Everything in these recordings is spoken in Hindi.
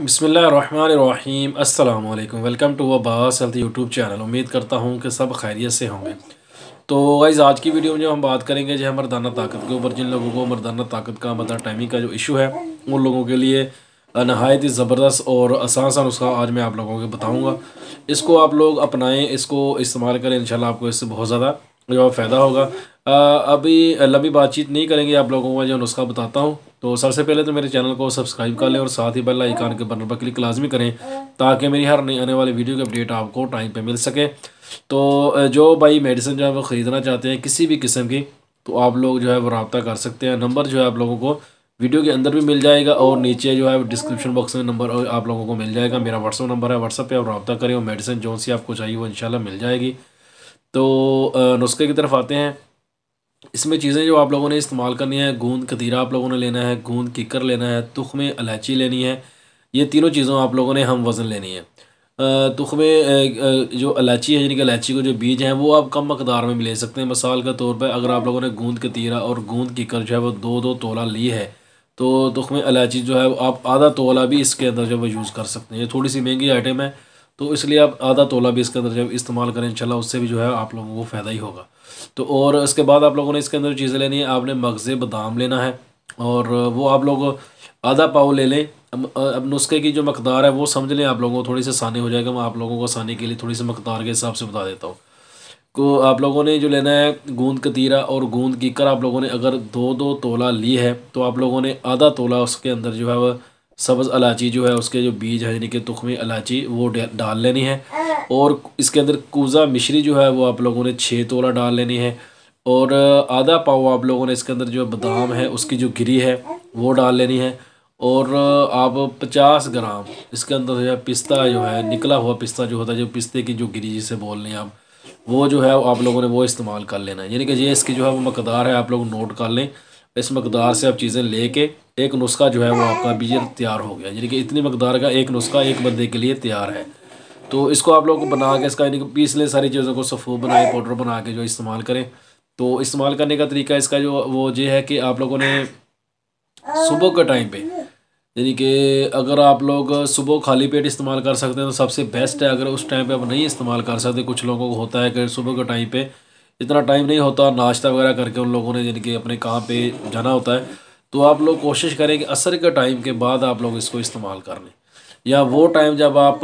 बिस्मिल्लाहिर्रहमानिर्रहीम अस्सलाम वालेकुम। Welcome to Abbas health YouTube channel. उम्मीद करता हूँ कि सब खैरियत से होंगे। तो गाइज़ आज की वीडियो में जो हम बात करेंगे जो है मर्दाना ताकत के ऊपर। जिन लोगों को मर्दाना ताकत का मतलब टाइमिंग का जो इशू है उन लोगों के लिए नहायत ही ज़बरदस्त और आसान सा नुस्खा आज मैं आप लोगों को बताऊँगा। इसको आप लोग अपनाएँ, इसको इस्तेमाल करें, इंशाल्लाह आपको इससे बहुत ज़्यादा जो फ़ायदा होगा। अभी लंबी बातचीत नहीं करेंगे, आप लोगों को जो नुस्खा बताता हूँ। तो सबसे पहले तो मेरे चैनल को सब्सक्राइब कर लें और साथ ही बेल आइकन के बटन पर क्लिक लाजमी करें ताकि मेरी हर नई आने वाली वीडियो की अपडेट आपको टाइम पे मिल सके। तो जो भाई मेडिसिन जो है वो ख़रीदना चाहते हैं किसी भी किस्म की, तो आप लोग जो है वो रब्ता कर सकते हैं। नंबर जो है आप लोगों को वीडियो के अंदर भी मिल जाएगा और नीचे जो है डिस्क्रिप्शन बॉक्स में नंबर आप लोगों को मिल जाएगा। मेरा व्हाट्सअप नंबर है, व्हाट्सअप पे आप रब्ता करें और मेडिसिन जो सी आपको चाहिए वो इंशाल्लाह मिल जाएगी। तो नुस्खे की तरफ आते हैं। इसमें चीज़ें जो आप लोगों ने इस्तेमाल करनी है, गूंद कतीरा आप लोगों ने लेना है, गूंद कीकर लेना है, तुख्मे इलायची लेनी है। ये तीनों चीज़ों आप लोगों ने हम वज़न लेनी है। तुख्मे जो इलायची है यानी कि इलायची को जो बीज हैं वो आप कम मकदार में भी ले सकते हैं। मिसाल के तौर पे अगर आप लोगों ने गूंद कतीरा और गूंद कीकर जो है वो 2-2 तोला ली है, तो तुख्मे इलायची जो है वो आप आधा तोला भी इसके अंदर जो है वो यूज़ कर सकते हैं। ये थोड़ी सी महंगी आइटम है तो इसलिए आप आधा तोला भी इसके अंदर जब इस्तेमाल करें इंशाल्लाह उससे भी जो है आप लोगों को फ़ायदा ही होगा। तो और उसके बाद आप लोगों ने इसके अंदर चीज़ें लेनी है। आपने मगज़े बादाम लेना है और वो आप लोग आधा पाव ले लें। अब नुस्खे की जो मकदार है वो समझ लें, आप लोगों को थोड़ी सी आसानी हो जाएगा। मैं आप लोगों को आसानी के लिए थोड़ी सी मकदार के हिसाब से बता देता हूँ। को आप लोगों ने जो लेना है गूंद कतीरा और गूंद कीकर, आप लोगों ने अगर 2-2 तोला ली है तो आप लोगों ने आधा तोला उसके अंदर जो है वह सब्ज़ इलायची जो है उसके जो बीज है यानी कि तुख्मी इलायची वो डाल लेनी है। और इसके अंदर कूज़ा मिश्री जो है वो आप लोगों ने 6 तोला डाल लेनी है। और आधा पाव आप लोगों ने इसके अंदर जो बादाम है उसकी जो गिरी है वो डाल लेनी है। और आप 50 ग्राम इसके अंदर जो है पिस्ता जो है, निकला हुआ पिस्ता जो होता है, जो पिस्ते की जो गिरी जिसे बोल रहे हैं आप, वो जो है आप लोगों ने वो इस्तेमाल कर लेना है। यानी कि ये इसकी जो है वो मकदार है, आप लोग नोट कर लें। इस मकदार से आप चीज़ें लेके एक नुस्खा जो है वो आपका भी तैयार हो गया। यानी कि इतनी मकदार का एक नुस्खा एक बंदे के लिए तैयार है। तो इसको आप लोग को बना के इसका यानी कि पीस लें, सारी चीज़ों को सफ़ू बनाए, पाउडर बना के जो इस्तेमाल करें। तो इस्तेमाल करने का तरीका इसका जो वो ये है कि आप लोगों ने सुबह के टाइम पे, यानी कि अगर आप लोग सुबह खाली पेट इस्तेमाल कर सकते हैं तो सबसे बेस्ट है। अगर उस टाइम पे आप नहीं इस्तेमाल कर सकते, कुछ लोगों को होता है कि सुबह के टाइम पे इतना टाइम नहीं होता, नाश्ता वगैरह करके उन लोगों ने यानी कि अपने काम पे जाना होता है, तो आप लोग कोशिश करें कि असर के टाइम के बाद आप लोग इसको इस्तेमाल कर लें, या वो टाइम जब आप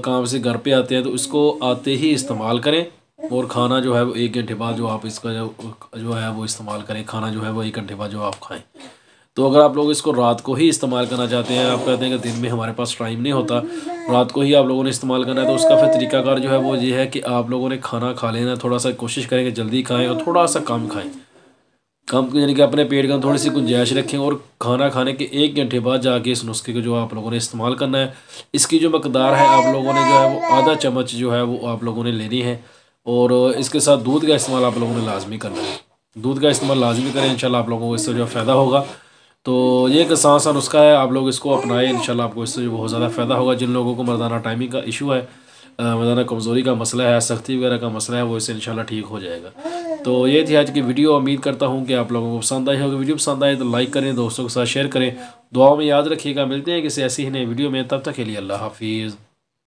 काम से घर पे आते हैं तो इसको आते ही इस्तेमाल करें। और खाना जो है वो 1 घंटे बाद जो आप इसका जो है वो इस्तेमाल करें। खाना जो है वो 1 घंटे बाद जो आप खाएं। तो अगर आप लोग इसको रात को ही इस्तेमाल करना चाहते हैं, आप कहते हैं कि दिन में हमारे पास टाइम नहीं होता, रात को ही आप लोगों ने इस्तेमाल करना है, तो उसका फिर तरीकाकार जो है वो ये है कि आप लोगों ने खाना खा लेना, थोड़ा सा कोशिश करें कि जल्दी खाएं और थोड़ा सा कम खाएं। कम यानी कि अपने पेट का थोड़ी सी गुंजाइश रखें और खाना खाने के 1 घंटे बाद जाके इस नुस्खे को जो आप लोगों ने इस्तेमाल करना है। इसकी जो मकदार है आप लोगों ने जो है वो आधा चम्मच जो है वो आप लोगों ने लेनी है। और इसके साथ दूध का इस्तेमाल आप लोगों ने लाजमी करना है। दूध का इस्तेमाल लाजमी करें, इंशाल्लाह आप लोगों को इससे जो फ़ायदा होगा। तो ये एक आसान सा नुस्खा है, आप लोग इसको अपनाएं, इंशाल्लाह आपको इससे जो बहुत ज़्यादा फ़ायदा होगा। जिन लोगों को मर्दाना टाइमिंग का इशू है, मर्दाना कमज़ोरी का मसला है, सख्ती वगैरह का मसला है, वो इससे इंशाल्लाह ठीक हो जाएगा। तो ये थी आज की वीडियो। उम्मीद करता हूँ कि आप लोगों को पसंद आई होगी। वीडियो पसंद आए तो लाइक करें, दोस्तों के साथ शेयर करें, दुआओं में याद रखिएगा। मिलते हैं किसी ऐसी ही नई वीडियो में, तब तक के लिए अल्लाह हाफिज़।